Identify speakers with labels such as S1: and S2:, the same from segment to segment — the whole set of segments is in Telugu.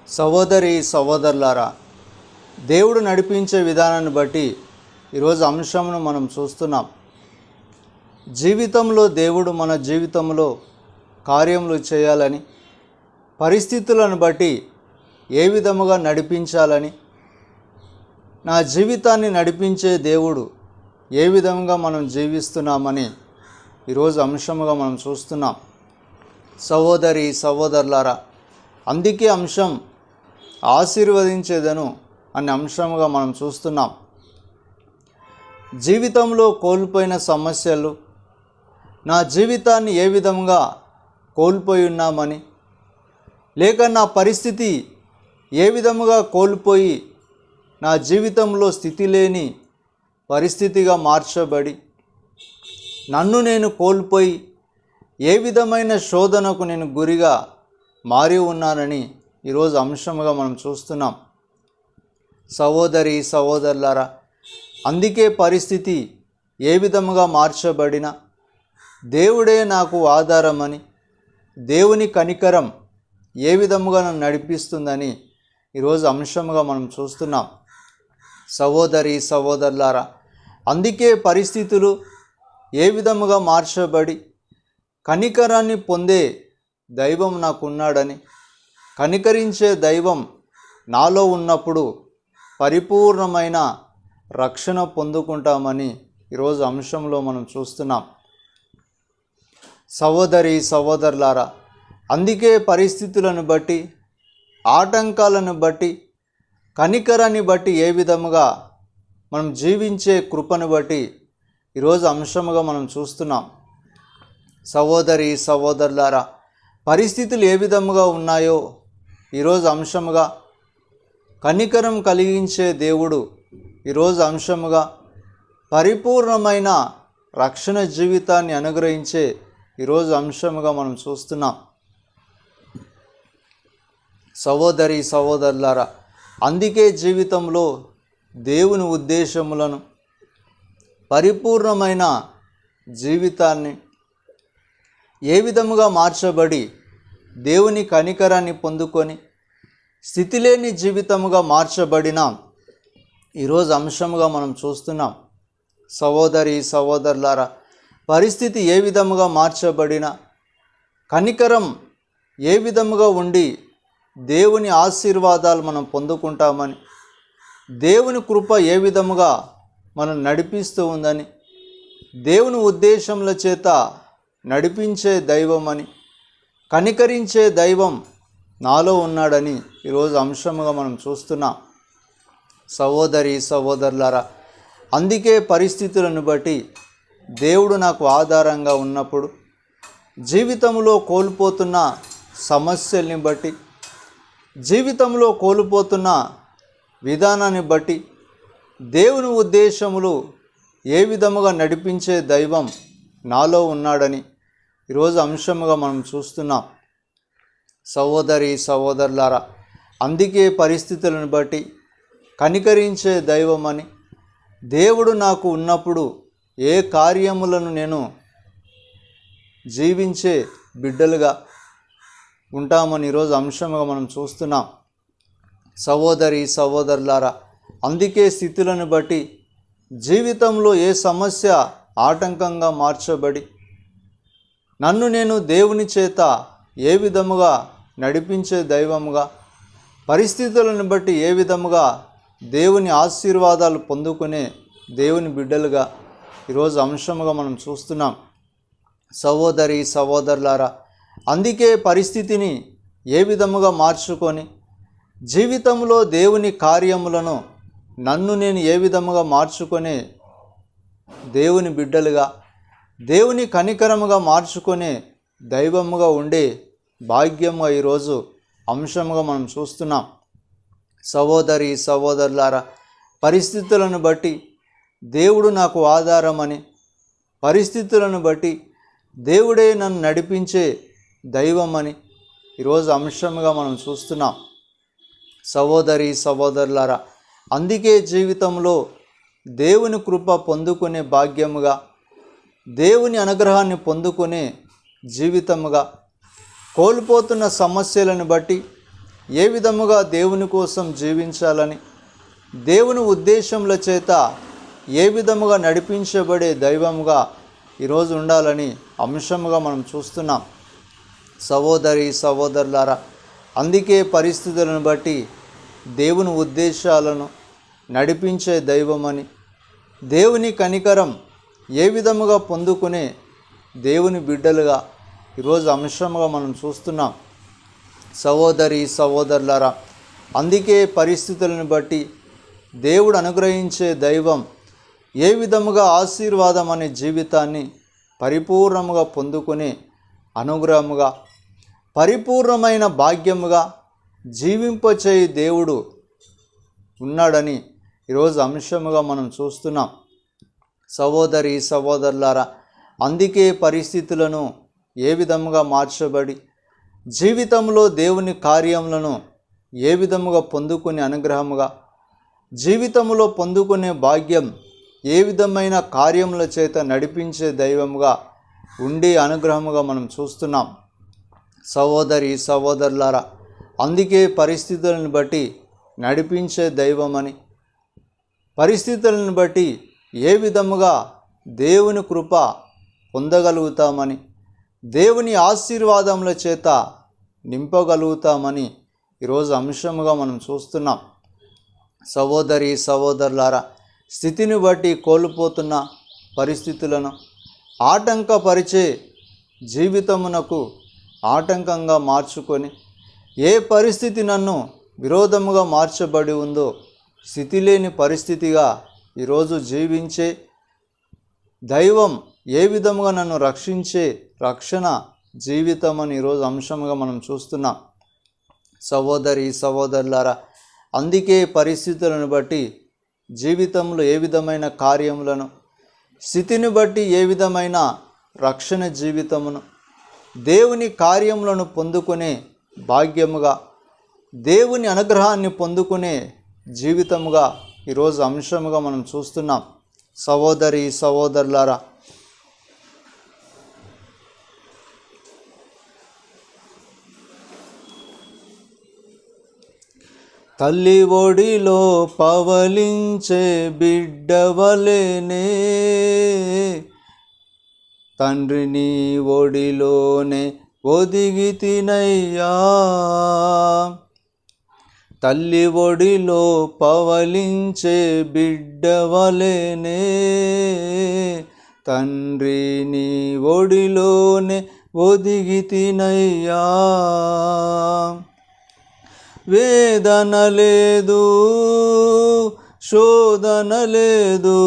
S1: సహోదరి సహోదరులారా, దేవుడు నడిపించే విధానాన్ని బట్టి ఈరోజు అంశంను మనం చూస్తున్నాం. జీవితంలో దేవుడు మన జీవితంలో కార్యములు చేయాలని, పరిస్థితులను బట్టి ఏ విధముగా నడిపించాలని, నా జీవితాన్ని నడిపించే దేవుడు ఏ విధంగా మనం జీవిస్తున్నామని ఈరోజు అంశముగా మనం చూస్తున్నాం. సహోదరి సహోదరులారా, అందుకే అంశం ఆశీర్వదించేదను అనే అంశంగా మనం చూస్తున్నాం. జీవితంలో కోల్పోయిన సమస్యలు, నా జీవితాన్ని ఏ విధంగా కోల్పోయి ఉన్నామని, లేక నా పరిస్థితి ఏ విధముగా కోల్పోయి నా జీవితంలో స్థితి లేని పరిస్థితిగా మార్చబడి నన్ను నేను కోల్పోయి ఏ విధమైన శోధనకు నేను గురిగా మారి ఉన్నానని ఈరోజు అంశంగా మనం చూస్తున్నాం. సహోదరి సహోదరులారా, అందుకే పరిస్థితి ఏ విధముగా మార్చబడినా దేవుడే నాకు ఆధారమని, దేవుని కనికరం ఏ విధముగా నన్ను నడిపిస్తుందని ఈరోజు అంశంగా మనం చూస్తున్నాం. సహోదరి సహోదరులారా, అందుకే పరిస్థితులు ఏ విధముగా మార్చబడి కనికరాన్ని పొందే దైవం నాకున్నాడని, కనికరించే దైవం నాలో ఉన్నప్పుడు పరిపూర్ణమైన రక్షణ పొందుకుంటామని ఈరోజు అంశంలో మనం చూస్తున్నాం. సహోదరి సహోదరులారా, అందుకే పరిస్థితులను బట్టి, ఆటంకాలను బట్టి, కనికరాన్ని బట్టి ఏ విధముగా మనం జీవించే కృపను బట్టి ఈరోజు అంశముగా మనం చూస్తున్నాం. సహోదరి సహోదరులారా, పరిస్థితులు ఏ విధముగా ఉన్నాయో ఈరోజు అంశముగా కనికరం కలిగించే దేవుడు ఈరోజు అంశముగా పరిపూర్ణమైన రక్షణ జీవితాన్ని అనుగ్రహించే ఈరోజు అంశముగా మనం చూస్తున్నాం. సహోదరి సహోదరులారా, అందుకే జీవితంలో దేవుని ఉద్దేశములను, పరిపూర్ణమైన జీవితాన్ని ఏ విధముగా మార్చబడి దేవుని కనికరాన్ని పొందుకొని స్థితిలేని జీవితముగా మార్చబడిన ఈరోజు అంశముగా మనం చూస్తున్నాం. సహోదరి సహోదరులారా, పరిస్థితి ఏ విధముగా మార్చబడిన కనికరం ఏ విధముగా ఉండి దేవుని ఆశీర్వాదాలు మనం పొందుకుంటామని, దేవుని కృప ఏ విధముగా మనం నడిపిస్తూ ఉందని, దేవుని ఉద్దేశముల చేత నడిపించే దైవమని, కనికరించే దైవం నాలో ఉన్నాడని ఈరోజు అంశముగా మనం చూస్తున్నాం. సహోదరి సహోదరులారా, అందుకే పరిస్థితులను బట్టి దేవుడు నాకు ఆధారంగా ఉన్నప్పుడు, జీవితంలో కోల్పోతున్న సమస్యల్ని బట్టి, జీవితంలో కోల్పోతున్న విధానాన్ని బట్టి దేవుని ఉద్దేశములు ఏ విధముగా నడిపించే దైవం నాలో ఉన్నాడని ఈరోజు అంశముగా మనం చూస్తున్నాం. సహోదరి సహోదరులారా, అందుకే పరిస్థితులను బట్టి కనికరించే దైవమని, దేవుడు నాకు ఉన్నప్పుడు ఏ కార్యములను నేను జీవించే బిడ్డలుగా ఉంటామని ఈరోజు అంశముగా మనం చూస్తున్నాం. సహోదరి సహోదరులారా, అందుకే స్థితులను బట్టి జీవితంలో ఏ సమస్య ఆటంకంగా మార్చబడి నన్ను నేను దేవుని చేత ఏ విధముగా నడిపించే దైవముగా, పరిస్థితులను బట్టి ఏ విధముగా దేవుని ఆశీర్వాదాలు పొందుకునే దేవుని బిడ్డలుగా ఈరోజు అంశముగా మనం చూస్తున్నాం. సహోదరి సహోదరులారా, అందుకే పరిస్థితిని ఏ విధముగా మార్చుకొని జీవితంలో దేవుని కార్యములను నన్ను నేను ఏ విధముగా మార్చుకునే దేవుని బిడ్డలుగా, దేవుని కనికరముగా మార్చుకునే దైవముగా ఉండే భాగ్యముగా ఈరోజు అంశముగా మనం చూస్తున్నాం. సహోదరి సహోదరులారా, పరిస్థితులను బట్టి దేవుడు నాకు ఆధారమని, పరిస్థితులను బట్టి దేవుడే నన్ను నడిపించే దైవమని ఈరోజు అంశముగా మనం చూస్తున్నాం. సహోదరి సహోదరులారా, అందుకే జీవితంలో దేవుని కృప పొందుకునే భాగ్యముగా, దేవుని అనుగ్రహాన్ని పొందుకునే జీవితముగా, కోల్పోతున్న సమస్యలను బట్టి, ఏ విధముగా దేవుని కోసం జీవించాలని, దేవుని ఉద్దేశముల చేత ఏ విధముగా నడిపించబడే దైవముగా ఈరోజు ఉండాలని అంశముగా మనం చూస్తున్నాం. సహోదరి సహోదరులారా, అందుకే పరిస్థితులను బట్టి దేవుని ఉద్దేశాలను నడిపించే దైవమని, దేవుని కనికరం ఏ విధముగా పొందుకునే దేవుని బిడ్డలుగా ఈరోజు అంశముగా మనం చూస్తున్నాం. సహోదరి సహోదరులారా, అందుకే పరిస్థితులను బట్టి దేవుడు అనుగ్రహించే దైవం ఏ విధముగా ఆశీర్వాదం అనే జీవితాన్ని పరిపూర్ణముగా పొందుకునే అనుగ్రహముగా, పరిపూర్ణమైన భాగ్యముగా జీవింపచేయి దేవుడు ఉన్నాడని ఈరోజు అంశముగా మనం చూస్తున్నాం. సహోదరి సహోదరులారా, అందుకే పరిస్థితులను ఏ విధముగా మార్చబడి జీవితంలో దేవుని కార్యములను ఏ విధముగా పొందుకునే అనుగ్రహముగా, జీవితంలో పొందుకునే భాగ్యం ఏ విధమైన కార్యముల చేత నడిపించే దైవముగా ఉండే అనుగ్రహముగా మనం చూస్తున్నాం. సహోదరి సహోదరులారా, అందుకే పరిస్థితులను బట్టి నడిపించే దైవమని, పరిస్థితులను బట్టి ఏ విధముగా దేవుని కృప పొందగలుగుతామని, దేవుని ఆశీర్వాదముల చేత నింపగలుగుతామని ఈరోజు అంశముగా మనం చూస్తున్నాం. సహోదరి సహోదరులారా, స్థితిని బట్టి కోల్పోతున్న పరిస్థితులను ఆటంకపరిచే జీవితమునకు ఆటంకంగా మార్చుకొని, ఏ పరిస్థితి నన్ను విరోధముగా మార్చబడి ఉందో స్థితి లేని పరిస్థితిగా ఈరోజు జీవించే దైవం ఏ విధముగా నన్ను రక్షించే రక్షణ జీవితం అని ఈరోజు అంశముగా మనం చూస్తున్నాం. సహోదరి సహోదరులారా, అందుకే పరిస్థితులను బట్టి జీవితంలో ఏ విధమైన కార్యములను, స్థితిని బట్టి ఏ విధమైన రక్షణ జీవితమును, దేవుని కార్యములను పొందుకునే భాగ్యముగా, దేవుని అనుగ్రహాన్ని పొందుకునే జీవితముగా ఈరోజు అంశముగా మనం చూస్తున్నాం. సహోదరి సహోదరులారా, తల్లి ఒడిలో పవలించే బిడ్డవలేనే, తండ్రిని ఒడిలోనే ఒదిగి తినయ్యా. తల్లి ఒడిలో పవలించే బిడ్డవలేనే, తండ్రిని ఒడిలోనే ఒదిగి తినయ్యా. వేదన లేదు, శోధన లేదు,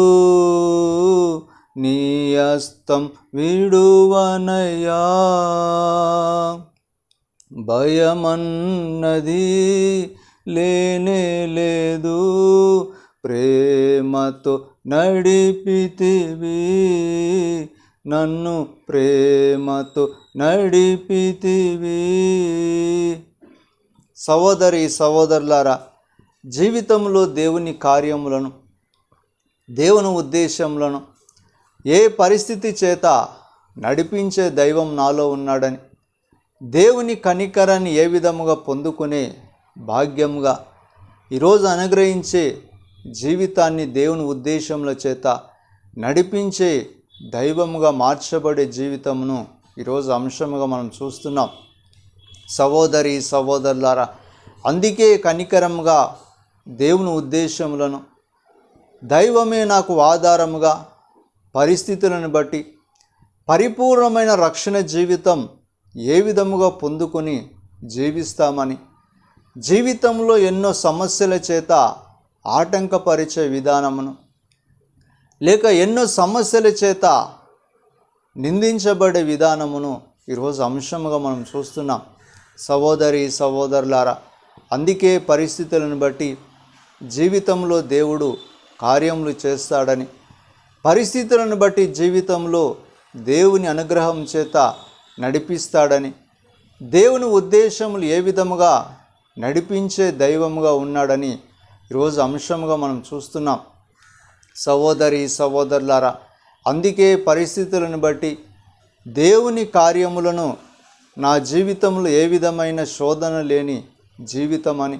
S1: నీ హస్తం విడువనయ్యా. భయమన్నది లేనే లేదు, ప్రేమతో నడిపితివి నన్ను, ప్రేమతో నడిపితివి. సహోదరి సహోదరులారా, జీవితంలో దేవుని కార్యములను, దేవుని ఉద్దేశములను ఏ పరిస్థితి చేత నడిపించే దైవం నాలో ఉన్నాడని, దేవుని కనికరాన్ని ఏ విధముగా పొందుకునే భాగ్యముగా ఈరోజు అనుగ్రహించే జీవితాన్ని దేవుని ఉద్దేశముల చేత నడిపించే దైవముగా మార్చబడే జీవితమును ఈరోజు అంశముగా మనం చూస్తున్నాం. సహోదరి సహోదరులారా, అందుకే కనికరముగా దేవుని ఉద్దేశములను, దైవమే నాకు ఆధారముగా, పరిస్థితులను బట్టి పరిపూర్ణమైన రక్షణ జీవితం ఏ విధముగా పొందుకొని జీవిస్తామని, జీవితంలో ఎన్నో సమస్యల చేత ఆటంకపరిచే విధానమును, లేక ఎన్నో సమస్యల చేత నిందించబడే విధానమును ఈరోజు అంశముగా మనం చూస్తున్నాం. సహోదరి సహోదరులారా, అందుకే పరిస్థితులను బట్టి జీవితంలో దేవుడు కార్యములు చేస్తాడని, పరిస్థితులను బట్టి జీవితంలో దేవుని అనుగ్రహం చేత నడిపిస్తాడని, దేవుని ఉద్దేశములు ఏ విధముగా నడిపించే దైవముగా ఉన్నాడని ఈరోజు అంశముగా మనం చూస్తున్నాం. సహోదరి సహోదరులారా, అందుకే పరిస్థితులను బట్టి దేవుని కార్యములను నా జీవితంలో ఏ విధమైన శోధన లేని జీవితం అని,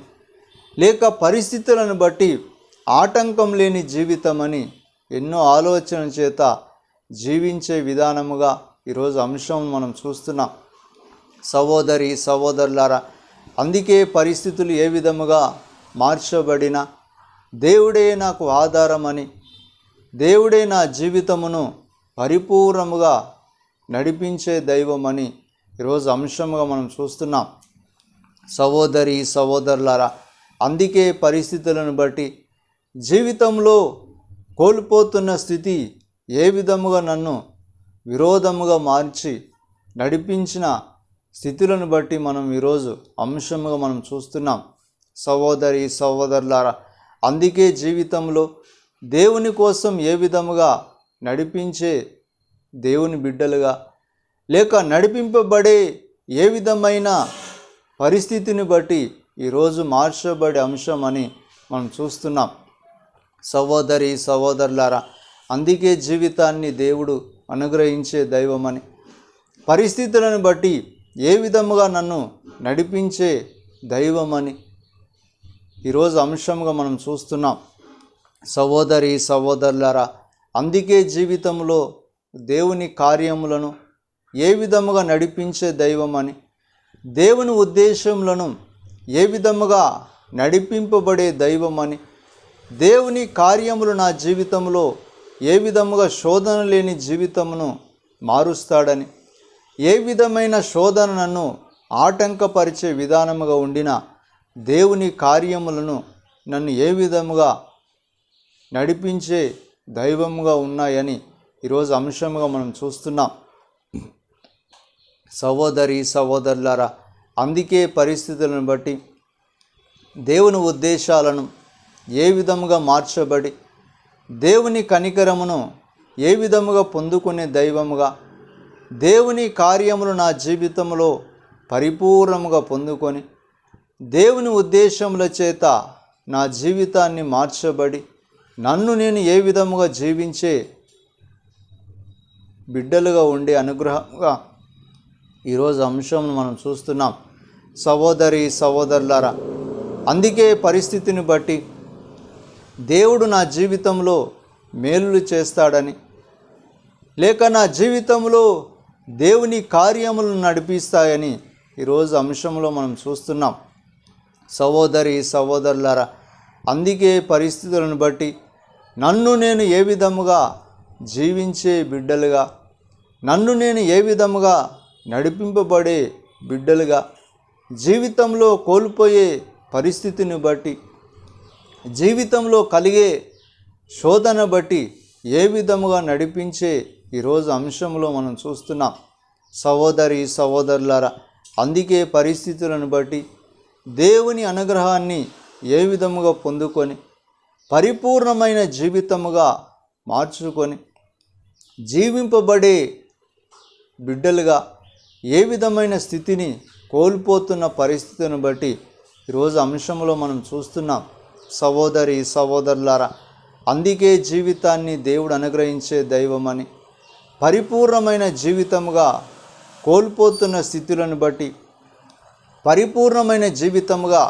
S1: లేక పరిస్థితులను బట్టి ఆటంకం లేని జీవితం అని ఎన్నో ఆలోచన చేత జీవించే విధానముగా ఈరోజు అంశం మనం చూస్తున్నాం. సహోదరి సహోదరులారా, అందుకే పరిస్థితులు ఏ విధముగా మార్చబడినా దేవుడే నాకు ఆధారమని, దేవుడే నా జీవితమును పరిపూర్ణముగా నడిపించే దైవమని ఈరోజు అంశంగా మనం చూస్తున్నాం. సహోదరి సహోదరులారా, అందుకే పరిస్థితులను బట్టి జీవితంలో కోల్పోతున్న స్థితి ఏ విధముగా నన్ను విరోధముగా మార్చి నడిపించిన స్థితులను బట్టి మనం ఈరోజు అంశముగా మనం చూస్తున్నాం. సహోదరి సహోదరులారా, అందుకే జీవితంలో దేవుని కోసం ఏ విధముగా నడిపించే దేవుని బిడ్డలుగా, లేక నడిపింపబడే ఏ విధమైన పరిస్థితిని బట్టి ఈరోజు మార్చబడే అంశం అని మనం చూస్తున్నాం. సహోదరి సహోదరులారా, అందుకే జీవితాన్ని దేవుడు అనుగ్రహించే దైవమని, పరిస్థితులను బట్టి ఏ విధముగా నన్ను నడిపించే దైవమని ఈరోజు అంశంగా మనం చూస్తున్నాం. సహోదరి సహోదరులారా, అందుకే జీవితంలో దేవుని కార్యములను ఏ విధముగా నడిపించే దైవమని, దేవుని ఉద్దేశములను ఏ విధముగా నడిపింపబడే దైవమని, దేవుని కార్యములు నా జీవితంలో ఏ విధముగా శోధన లేని జీవితమును మారుస్తాడని, ఏ విధమైన శోధన నన్ను ఆటంకపరిచే విధానముగా ఉండిన దేవుని కార్యములను నన్ను ఏ విధముగా నడిపించే దైవముగా ఉన్నాయని ఈరోజు అంశముగా మనం చూస్తున్నాం. సహోదరి సహోదరులారా, అందుకే పరిస్థితులను బట్టి దేవుని ఉద్దేశాలను ఏ విధముగా మార్చబడి దేవుని కనికరమును ఏ విధముగా పొందుకునే దైవముగా, దేవుని కార్యములు నా జీవితంలో పరిపూర్ణముగా పొందుకొని దేవుని ఉద్దేశముల చేత నా జీవితాన్ని మార్చబడి నన్ను నేను ఏ విధముగా జీవించే బిడ్డలుగా ఉండే అనుగ్రహంగా ఈరోజు అంశం మనం చూస్తున్నాం. సహోదరి సహోదరులారా, అందుకే పరిస్థితిని బట్టి దేవుడు నా జీవితంలో మేలులు చేస్తాడని, లేక నా జీవితంలో దేవుని కార్యములను నడిపిస్తాయని ఈరోజు అంశంలో మనం చూస్తున్నాం. సహోదరి సహోదరులారా, అందుకే పరిస్థితులను బట్టి నన్ను నేను ఏ విధముగా జీవించే బిడ్డలుగా, నన్ను నేను ఏ విధముగా నడిపింపబడే బిడ్డలుగా, జీవితంలో కోల్పోయే పరిస్థితిని బట్టి, జీవితంలో కలిగే శోధన బట్టి ఏ విధముగా నడిపించే ఈరోజు అంశంలో మనం చూస్తున్నాం. సహోదరి సహోదరులారా, అందుకే పరిస్థితులను బట్టి దేవుని అనుగ్రహాన్ని ఏ విధముగా పొందుకొని పరిపూర్ణమైన జీవితముగా మార్చుకొని జీవింపబడే బిడ్డలుగా ఏ విధమైన స్థితిని కోల్పోతున్న పరిస్థితిని బట్టి ఈరోజు అంశంలో మనం చూస్తున్నాం. సహోదరి సహోదరులారా, అందుకే జీవితాన్ని దేవుడు అనుగ్రహించే దైవమని, పరిపూర్ణమైన జీవితముగా కోల్పోతున్న స్థితులను బట్టి పరిపూర్ణమైన జీవితముగా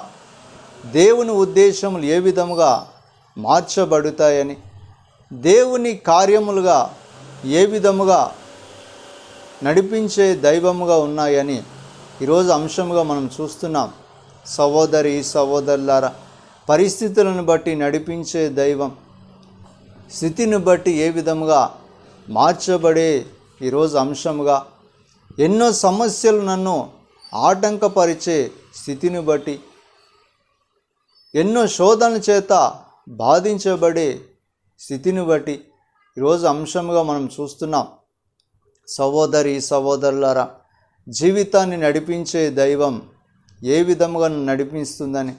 S1: దేవుని ఉద్దేశములు ఏ విధముగా మార్చబడతాయని, దేవుని కార్యములుగా ఏ విధముగా నడిపించే దైవముగా ఉన్నాయని ఈరోజు అంశముగా మనం చూస్తున్నాం. సహోదరి సహోదరులారా, పరిస్థితులను బట్టి నడిపించే దైవం, స్థితిని బట్టి ఏ విధముగా మార్చబడే ఈరోజు అంశముగా, ఎన్నో సమస్యలు నన్ను ఆటంకపరిచే స్థితిని బట్టి, ఎన్నో శోధన చేత బాధించబడే స్థితిని బట్టి ఈరోజు అంశముగా మనం చూస్తున్నాం. సహోదరి సహోదరులారా, జీవితాన్ని నడిపించే దైవం ఏ విధముగా నడిపిస్తుందని,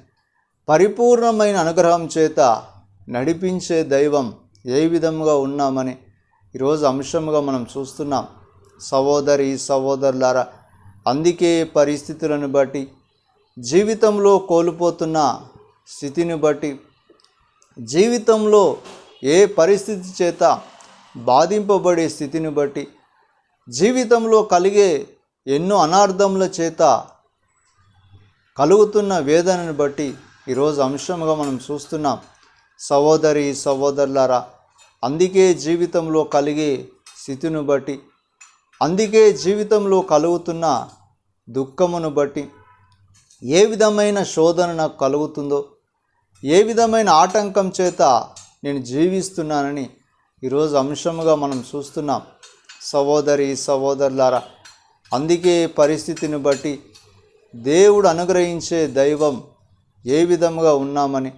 S1: పరిపూర్ణమైన అనుగ్రహం చేత నడిపించే దైవం ఏ విధముగా ఉన్నామని ఈరోజు అంశముగా మనం చూస్తున్నాం. సహోదరి సహోదరులారా, అందుకే పరిస్థితులను బట్టి, జీవితంలో కోల్పోతున్న స్థితిని బట్టి, జీవితంలో ఏ పరిస్థితి చేత బాధింపబడే స్థితిని బట్టి, జీవితంలో కలిగే ఎన్నో అనార్థముల చేత కలుగుతున్న వేదనను బట్టి ఈరోజు అంశంగా మనం చూస్తున్నాం. సహోదరి సహోదరులారా, అందుకే జీవితంలో కలిగే స్థితిని బట్టి, అందుకే జీవితంలో కలుగుతున్న దుఃఖమును బట్టి, ఏ విధమైన శోధన నాకు కలుగుతుందో, ఏ విధమైన ఆటంకం చేత నేను జీవిస్తున్నానని ఈరోజు అంశముగా మనం చూస్తున్నాం. సహోదరి సహోదరులారా, అందుకే పరిస్థితిని బట్టి దేవుడు అనుగ్రహించే దైవం ఏ విధముగా ఉన్నామని,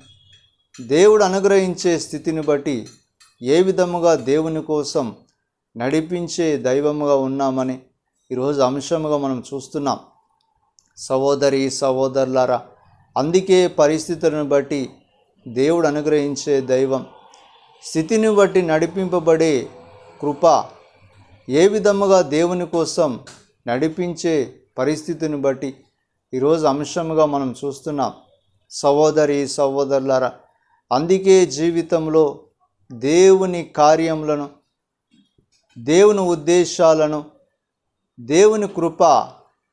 S1: దేవుడు అనుగ్రహించే స్థితిని బట్టి ఏ విధముగా దేవుని కోసం నడిపించే దైవముగా ఉన్నామని ఈరోజు అంశముగా మనం చూస్తున్నాం. సహోదరి సహోదరులారా, అందుకే పరిస్థితులను బట్టి దేవుడు అనుగ్రహించే దైవం, స్థితిని బట్టి నడిపింపబడే కృప, ఏ విధముగా దేవుని కోసం నడిపించే పరిస్థితిని బట్టి ఈరోజు అంశముగా మనం చూస్తున్నాం. సహోదరి సహోదరులారా, అందుకే జీవితంలో దేవుని కార్యములను, దేవుని ఉద్దేశాలను, దేవుని కృప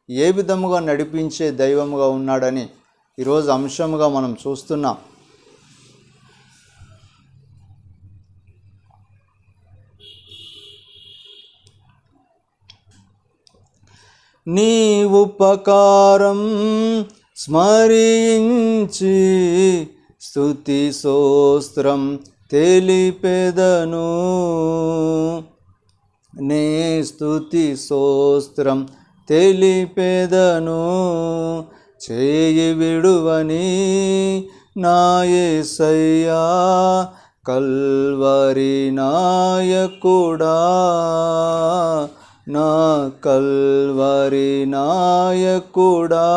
S1: ఏ విధముగా నడిపించే దైవముగా ఉన్నాడని ఈరోజు అంశముగా మనం చూస్తున్నాం. నీ ఉపకారం స్మరించి స్తుతి స్తోత్రం తెలిపెదను, నే స్తుతి స్తోత్రం తెలిపెదను. చేయి విడువని నా యేసయ్యా, కల్వరి నాయకుడా, నా కల్వరి నాయకుడా.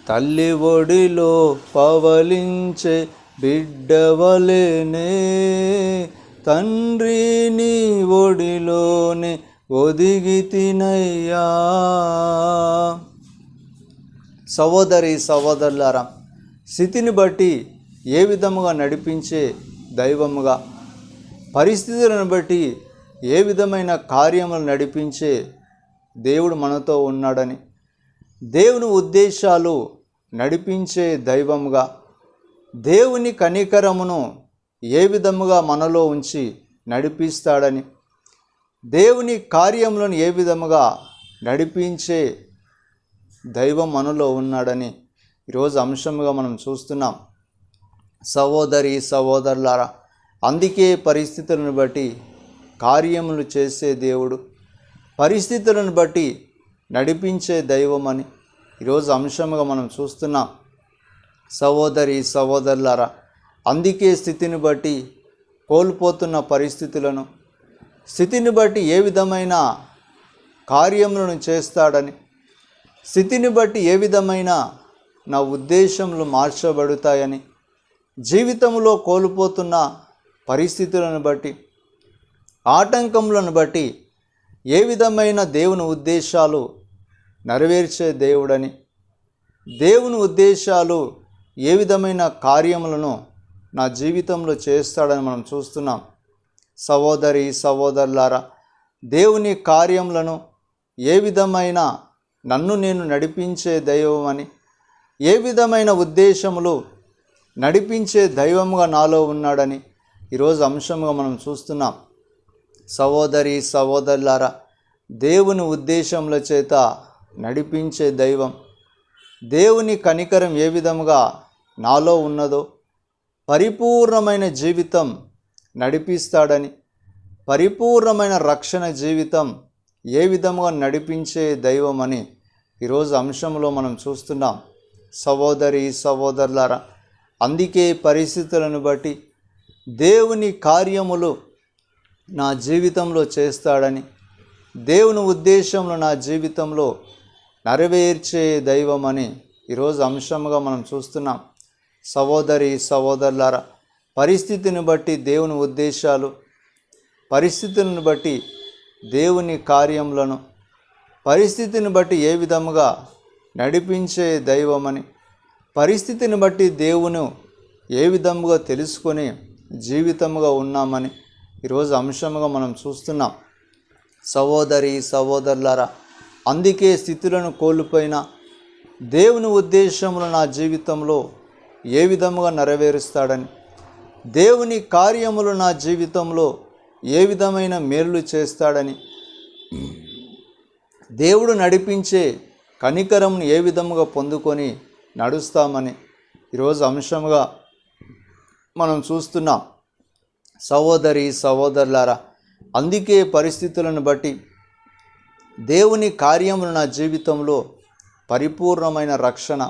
S1: తల్లి ఒడిలో పవలించే బిడ్డవలేనే, తండ్రి నీ ఒడిలోనే ఒదిగి తినయ్యా. సహోదరి సహోదరులారా, స్థితిని బట్టి ఏ విధముగా నడిపించే దైవముగా, పరిస్థితులను బట్టి ఏ విధమైన కార్యములు నడిపించే దేవుడు మనతో ఉన్నాడని, దేవుని ఉద్దేశాలు నడిపించే దైవముగా, దేవుని కనికరమును ఏ విధముగా మనలో ఉంచి నడిపిస్తాడని, దేవుని కార్యములను ఏ విధముగా నడిపించే దైవం మనలో ఉన్నాడని ఈరోజు అంశముగా మనం చూస్తున్నాం. సహోదరి సహోదరులారా, అందుకే పరిస్థితులను బట్టి కార్యములు చేసే దేవుడు, పరిస్థితులను బట్టి నడిపించే దైవం అని ఈరోజు అంశముగా మనం చూస్తున్నాం. సహోదరి సహోదరులారా, అందుకే స్థితిని బట్టి కోల్పోతున్న పరిస్థితులను, స్థితిని బట్టి ఏ విధమైన కార్యములను చేస్తాడని, స్థితిని బట్టి ఏ విధమైన నా ఉద్దేశములు మార్చబడతాయని, జీవితంలో కోల్పోతున్న పరిస్థితులను బట్టి, ఆటంకములను బట్టి ఏ విధమైన దేవుని ఉద్దేశాలు నెరవేర్చే దేవుడని, దేవుని ఉద్దేశాలు ఏ విధమైన కార్యములను నా జీవితంలో చేస్తాడని మనం చూస్తున్నాం. సహోదరి సహోదరులారా, దేవుని కార్యములను ఏ విధమైన నన్ను నేను నడిపించే దైవం అని, ఏ విధమైన ఉద్దేశములు నడిపించే దైవముగా నాలో ఉన్నాడని ఈరోజు అంశంగా మనం చూస్తున్నాం. సహోదరి సహోదరులారా, దేవుని ఉద్దేశముల చేత నడిపించే దైవం, దేవుని కనికరం ఏ విధముగా నాలో ఉన్నదో పరిపూర్ణమైన జీవితం నడిపిస్తాడని, పరిపూర్ణమైన రక్షణ జీవితం ఏ విధముగా నడిపించే దైవం అని ఈరోజు అంశంలో మనం చూస్తున్నాం. సహోదరి సహోదరులారా, అందుకే పరిస్థితులను బట్టి దేవుని కార్యములు నా జీవితంలో చేస్తాడని, దేవుని ఉద్దేశంలో నా జీవితంలో నెరవేర్చే దైవం అని ఈరోజు అంశంగా మనం చూస్తున్నాం. సహోదరి సహోదరులారా, పరిస్థితిని బట్టి దేవుని ఉద్దేశాలు, పరిస్థితులను బట్టి దేవుని కార్యములను, పరిస్థితిని బట్టి ఏ విధముగా నడిపించే దైవమని, పరిస్థితిని బట్టి దేవుని ఏ విధముగా తెలుసుకొని జీవితముగా ఉన్నామని ఈరోజు అంశముగా మనం చూస్తున్నాం. సహోదరి సహోదరులారా, అందుకే స్థితులను కోల్పోయిన దేవుని ఉద్దేశములు నా జీవితంలో ఏ విధముగా నెరవేరుస్తాడని, దేవుని కార్యములు నా జీవితంలో ఏ విధమైన మేలు చేస్తాడని, దేవుడు నడిపించే కనికరమును ఏ విధముగా పొందుకొని నడుస్తామని ఈరోజు అంశంగా మనం చూస్తున్నాం. సహోదరి సహోదరులారా, అందుకే పరిస్థితులను బట్టి దేవుని కార్యములు నా జీవితంలో పరిపూర్ణమైన రక్షణ,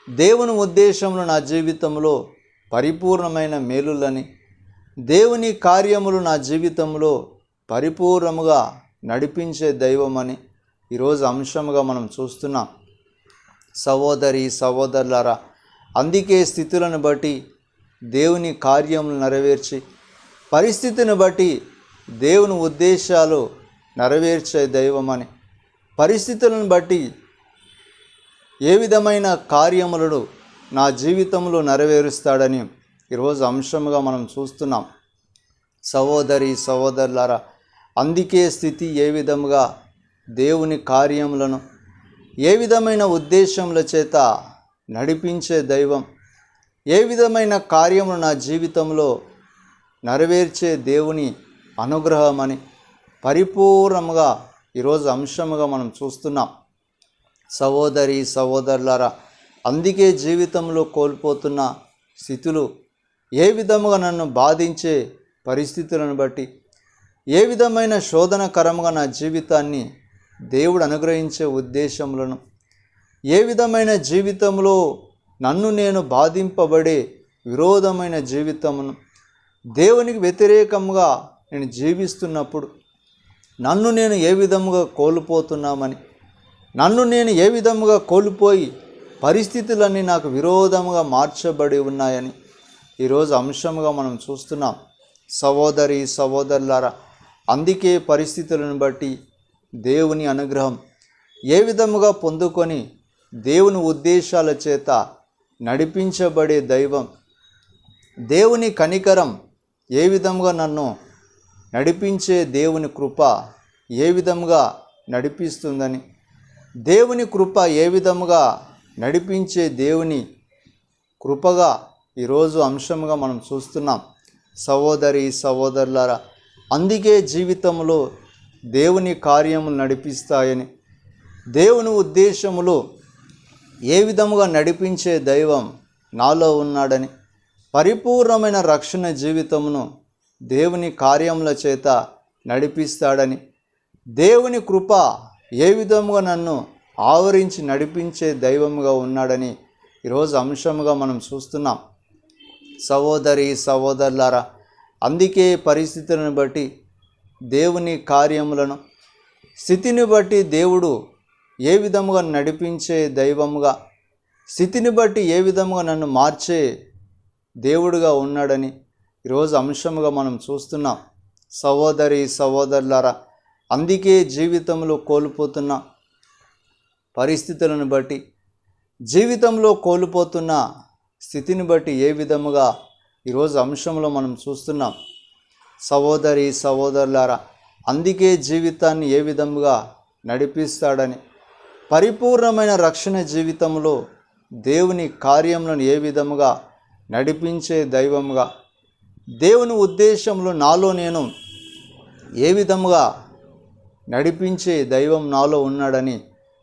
S1: దేవుని ఉద్దేశములు నా జీవితంలో పరిపూర్ణమైన మేలులని, దేవుని కార్యములు నా జీవితంలో పరిపూర్ణముగా నడిపించే దైవమని ఈరోజు అంశంగా మనం చూస్తున్నాం. సహోదరి సహోదరులారా, అందుకే స్థితులను బట్టి దేవుని కార్యములు నెరవేర్చి, పరిస్థితిని బట్టి దేవుని ఉద్దేశాలు నెరవేర్చే దైవమని, పరిస్థితులను బట్టి ఏ విధమైన కార్యములను నా జీవితంలో నెరవేరుస్తాడని ఈరోజు అంశంగా మనం చూస్తున్నాం. సహోదరి సహోదరులారా, అందుకే స్థితి ఏ విధముగా దేవుని కార్యములను ఏ విధమైన ఉద్దేశముల చేత నడిపించే దైవం, ఏ విధమైన కార్యములు నా జీవితంలో నెరవేర్చే దేవుని అనుగ్రహమని పరిపూర్ణముగా ఈరోజు అంశముగా మనం చూస్తున్నాం. సహోదరి సహోదరులారా, అందుకే జీవితంలో కోల్పోతున్న స్థితులు ఏ విధముగా నన్ను బాధించే పరిస్థితులను బట్టి, ఏ విధమైన శోధనకరంగా నా జీవితాన్ని దేవుడు అనుగ్రహించే ఉద్దేశములను, ఏ విధమైన జీవితంలో నన్ను నేను బాధింపబడే విరోధమైన జీవితమును, దేవునికి వ్యతిరేకంగా నేను జీవిస్తున్నప్పుడు నన్ను నేను ఏ విధముగా కోల్పోతున్నామని, నన్ను నేను ఏ విధముగా కోల్పోయి పరిస్థితులన్నీ నాకు విరోధముగా మార్చబడి ఉన్నాయని ఈరోజు అంశంగా మనం చూస్తున్నాం. సహోదరి సహోదరులారా, అందుకే పరిస్థితులను బట్టి దేవుని అనుగ్రహం ఏ విధముగా పొందుకొని దేవుని ఉద్దేశాల చేత నడిపించబడే దైవం, దేవుని కనికరం ఏ విధముగా నన్ను నడిపించే దేవుని కృప ఏ విధముగా నడిపిస్తుందని, దేవుని కృప ఏ విధముగా నడిపించే దేవుని కృపగా ఈరోజు అంశంగా మనం చూస్తున్నాం. సహోదరి సహోదరులారా, అందుకే జీవితంలో దేవుని కార్యములు నడిపిస్తాయని, దేవుని ఉద్దేశములు ఏ విధముగా నడిపించే దైవం నాలో ఉన్నాడని, పరిపూర్ణమైన రక్షణ జీవితమును దేవుని కార్యముల చేత నడిపిస్తాడని, దేవుని కృప ఏ విధముగా నన్ను ఆవరించి నడిపించే దైవముగా ఉన్నాడని ఈరోజు అంశముగా మనం చూస్తున్నాం. సహోదరి సహోదరులారా, అందుకే పరిస్థితులను బట్టి దేవుని కార్యములను, స్థితిని బట్టి దేవుడు ఏ విధముగా నడిపించే దైవముగా, స్థితిని బట్టి ఏ విధముగా నన్ను మార్చే దేవుడుగా ఉన్నాడని ఈరోజు అంశముగా మనం చూస్తున్నాం. సహోదరి సహోదరులారా, అందుకే జీవితంలో కోల్పోతున్న పరిస్థితులను బట్టి, జీవితంలో కోల్పోతున్న స్థితిని బట్టి ఏ విధముగా ఈరోజు అంశంలో మనం చూస్తున్నాం. సహోదరి సహోదరులారా, అందుకే జీవితాన్ని ఏ విధముగా నడిపిస్తాడని, పరిపూర్ణమైన రక్షణ జీవితంలో దేవుని కార్యములను ఏ విధముగా నడిపించే దైవముగా, దేవుని ఉద్దేశంలో నాలో నేను ఏ విధముగా నడిపించే దైవం నాలో ఉన్నాడని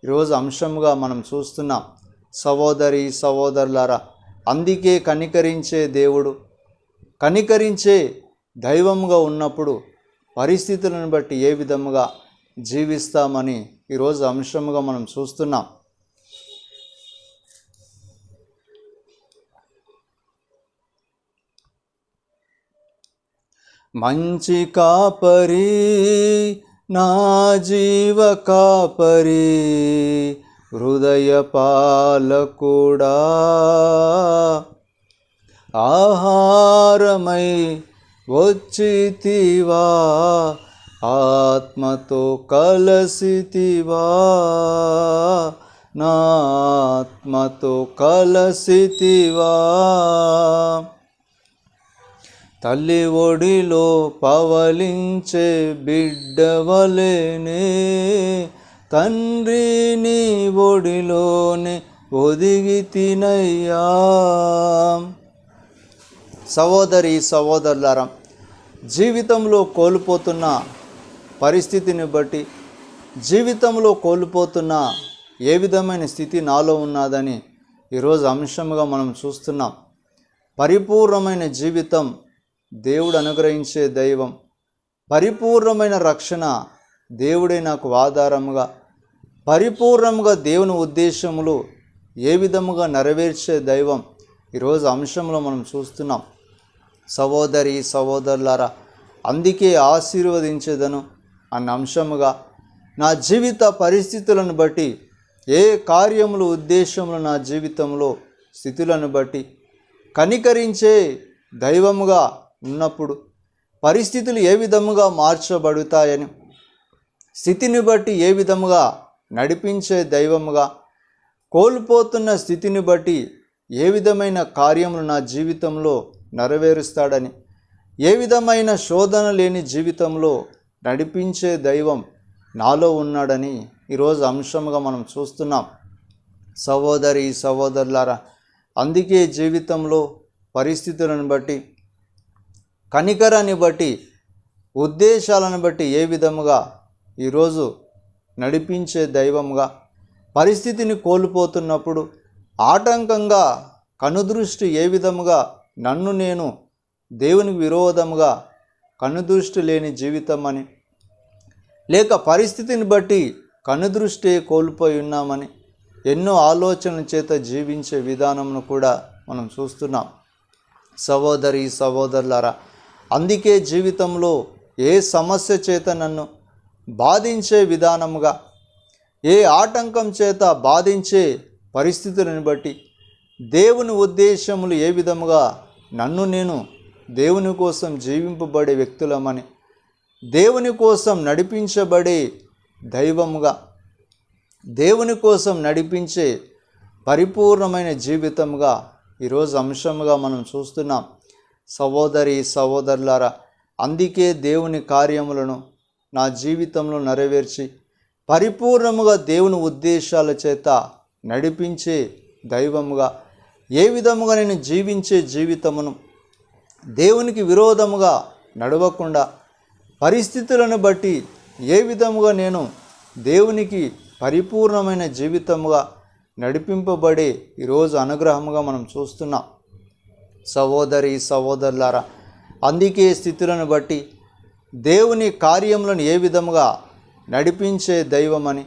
S1: ఈరోజు అంశంగా మనం చూస్తున్నాం. సహోదరి సహోదరులారా, అందుకే కనికరించే దేవుడు, కనికరించే దైవముగా ఉన్నప్పుడు పరిస్థితులను బట్టి ఏ విధముగా జీవిస్తామని ఈరోజు అంశముగా మనం చూస్తున్నాం. మంచి కాపరి నా జీవ కాపరి, హృదయ పాలకుడా, ఆహారమై వచ్చితివా, ఆత్మతో కలసితివా, నా ఆత్మతో కలసితివా, తల్లి ఒడిలో పవలించే బిడ్డవలేనే తండ్రి నీ ఒడిలోనే ఒదిగి తినయ్యా. సహోదరి సహోదరులారా, జీవితంలో కోల్పోతున్న పరిస్థితిని బట్టి, జీవితంలో కోల్పోతున్న ఏ విధమైన స్థితి నాలో ఉన్నదని ఈరోజు అంశంగా మనం చూస్తున్నాం. పరిపూర్ణమైన జీవితం దేవుడు అనుగ్రహించే దైవం, పరిపూర్ణమైన రక్షణ దేవుడే నాకు ఆధారముగా, పరిపూర్ణంగా దేవుని ఉద్దేశములు ఏ విధముగా నెరవేర్చే దైవం ఈరోజు అంశంలో మనం చూస్తున్నాం. సహోదరి సహోదరులారా, అందుకే ఆశీర్వదించేదను అన్న అంశముగా నా జీవిత పరిస్థితులను బట్టి, ఏ కార్యములు ఉద్దేశములు నా జీవితంలో స్థితులను బట్టి కనికరించే దైవముగా ఉన్నప్పుడు పరిస్థితులు ఏ విధముగా మార్చబడతాయని, స్థితిని బట్టి ఏ విధముగా నడిపించే దైవముగా, కోల్పోతున్న స్థితిని బట్టి ఏ విధమైన కార్యములు నా జీవితంలో నెరవేరుస్తాడని, ఏ విధమైన శోధన లేని జీవితంలో నడిపించే దైవం నాలో ఉన్నాడని ఈరోజు అంశముగా మనం చూస్తున్నాం. సహోదరి సహోదరులారా, అందుకే జీవితంలో పరిస్థితులను బట్టి, కనికరాన్ని బట్టి, ఉద్దేశాలను బట్టి ఏ విధముగా ఈరోజు నడిపించే దైవంగా, పరిస్థితిని కోల్పోతున్నప్పుడు ఆటంకంగా కనుదృష్టి ఏ విధముగా నన్ను నేను దేవునికి విరోధముగా కనుదృష్టి లేని జీవితం అని, లేక పరిస్థితిని బట్టి కనుదృష్టి కోల్పోయి ఉన్నామని ఎన్నో ఆలోచనల చేత జీవించే విధానమును కూడా మనం చూస్తున్నాం. సహోదరి సహోదరులారా, అందుకే జీవితంలో ఏ సమస్య చేత నన్ను బాధించే విధానముగా, ఏ ఆటంకం చేత బాధించే పరిస్థితులను బట్టి దేవుని ఉద్దేశములు ఏ విధముగా నన్ను నేను దేవుని కోసం జీవింపబడే వ్యక్తులమని, దేవుని కోసం నడిపించబడే దైవముగా, దేవుని కోసం నడిపించే పరిపూర్ణమైన జీవితంగా ఈరోజు అంశముగా మనం చూస్తున్నాం. సహోదరి సహోదరులారా, అందుకే దేవుని కార్యములను నా జీవితంలో నెరవేర్చి పరిపూర్ణముగా దేవుని ఉద్దేశాల చేత నడిపించే దైవముగా, ఏ విధముగా నేను జీవించే జీవితమును దేవునికి విరోధముగా నడవకుండా, పరిస్థితులను బట్టి ఏ విధముగా నేను దేవునికి పరిపూర్ణమైన జీవితముగా నడిపింపబడే ఈరోజు అనుగ్రహముగా మనం చూస్తున్నాం. సహోదరి సహోదరులారా, అందుకే స్థితులను బట్టి దేవుని కార్యములను ఏ విధముగా నడిపించే దైవమని,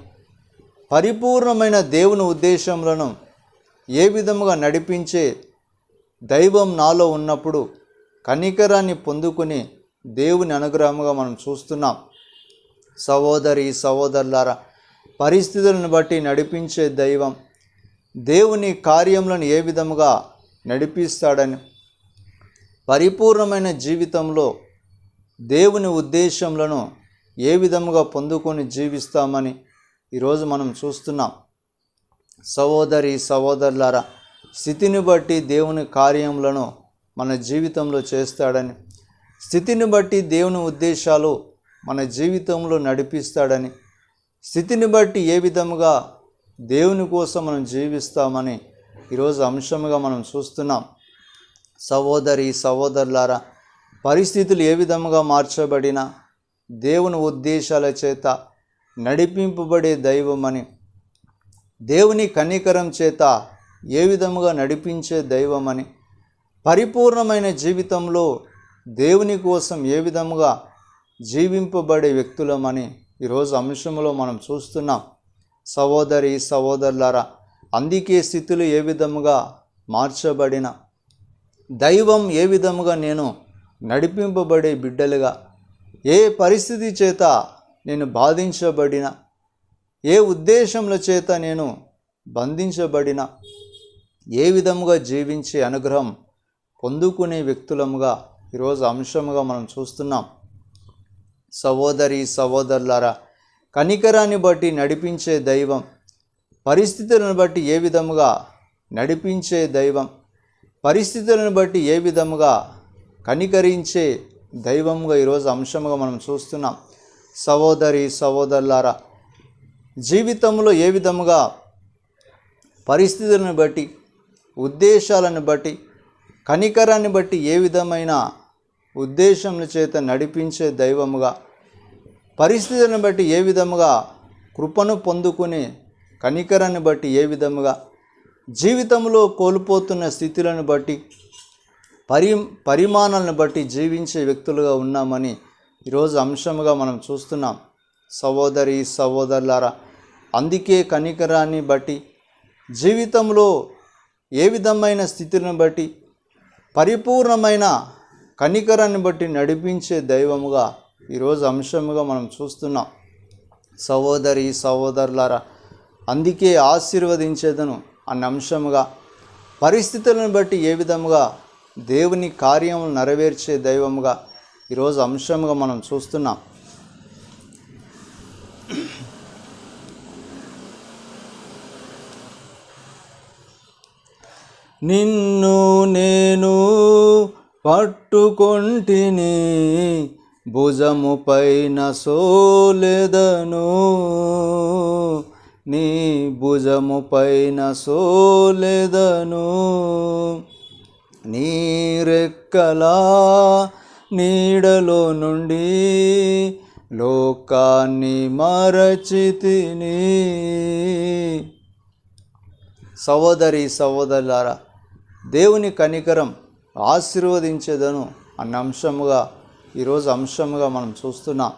S1: పరిపూర్ణమైన దేవుని ఉద్దేశములను ఏ విధముగా నడిపించే దైవం నాలో ఉన్నప్పుడు కనికరాన్ని పొందుకుని దేవుని అనుగ్రహముగా మనం చూస్తున్నాం. సహోదరి సహోదరులారా, పరిస్థితులను బట్టి నడిపించే దైవం దేవుని కార్యములను ఏ విధముగా నడిపిస్తాడని, పరిపూర్ణమైన జీవితంలో దేవుని ఉద్దేశములను ఏ విధముగా పొందుకొని జీవిస్తామని ఈరోజు మనం చూస్తున్నాం. సహోదరి సహోదరులారా, స్థితిని బట్టి దేవుని కార్యములను మన జీవితంలో చేస్తాడని, స్థితిని బట్టి దేవుని ఉద్దేశాలు మన జీవితంలో నడిపిస్తాడని, స్థితిని బట్టి ఏ విధముగా దేవుని కోసం మనం జీవిస్తామని ఈరోజు అంశముగా మనం చూస్తున్నాం. సహోదరి సహోదరులారా, పరిస్థితులు ఏ విధముగా మార్చబడినా దేవుని ఉద్దేశాల చేత నడిపింపబడే దైవమని, దేవుని కనికరం చేత ఏ విధముగా నడిపించే దైవమని, పరిపూర్ణమైన జీవితంలో దేవుని కోసం ఏ విధముగా జీవింపబడే వ్యక్తులమని ఈరోజు అంశంలో మనం చూస్తున్నాం. సహోదరి సహోదరులారా, అందుకే స్థితులు ఏ విధముగా మార్చబడిన, దైవం ఏ విధముగా నేను నడిపింపబడే బిడ్డలుగా, ఏ పరిస్థితి చేత నేను బాధించబడిన, ఏ ఉద్దేశముల చేత నేను బంధించబడిన, ఏ విధముగా జీవించే అనుగ్రహం పొందుకునే వ్యక్తులముగా ఈరోజు అంశముగా మనం చూస్తున్నాం. సహోదరి సహోదరులారా, కనికరాన్ని బట్టి నడిపించే దైవం, పరిస్థితులను బట్టి ఏ విధముగా నడిపించే దైవం, పరిస్థితులను బట్టి ఏ విధముగా కనికరించే దైవంగా ఈరోజు అంశంగా మనం చూస్తున్నాం. సహోదరి సహోదరులారా, జీవితంలో ఏ విధముగా పరిస్థితులను బట్టి, ఉద్దేశాలను బట్టి, కనికరాన్ని బట్టి ఏ విధమైన ఉద్దేశముల చేత నడిపించే దైవముగా, పరిస్థితులను బట్టి ఏ విధముగా కృపను పొందుకునే కనికరాన్ని బట్టి ఏ విధముగా, జీవితంలో కోల్పోతున్న స్థితులను బట్టి, పరిమాణాలను బట్టి జీవించే వ్యక్తులుగా ఉన్నామని ఈరోజు అంశముగా మనం చూస్తున్నాం. సహోదరి సహోదరులారా, అందుకే కనికరాన్ని బట్టి, జీవితంలో ఏ విధమైన స్థితులను బట్టి, పరిపూర్ణమైన కనికరాన్ని బట్టి నడిపించే దైవముగా ఈరోజు అంశముగా మనం చూస్తున్నాం. సహోదరి సహోదరులారా, అందుకే ఆశీర్వదించేదను అన్న అంశముగా, పరిస్థితులను బట్టి ఏ విధముగా దేవుని కార్యములు నెరవేర్చే దైవముగా ఈరోజు అంశముగా మనం చూస్తున్నాం. నిన్ను నేను పట్టుకొంటిని, భుజము పైన సోలెదను, నీ భుజము పైన సోలెదను, నీ రెక్కల నీడలో నుండి లోకాన్ని మరచితిని. సహోదరి సహోదరులారా, దేవుని కనికరం ఆశీర్వదించేదను అన్న అంశముగా ఈరోజు అంశముగా మనం చూస్తున్నాం.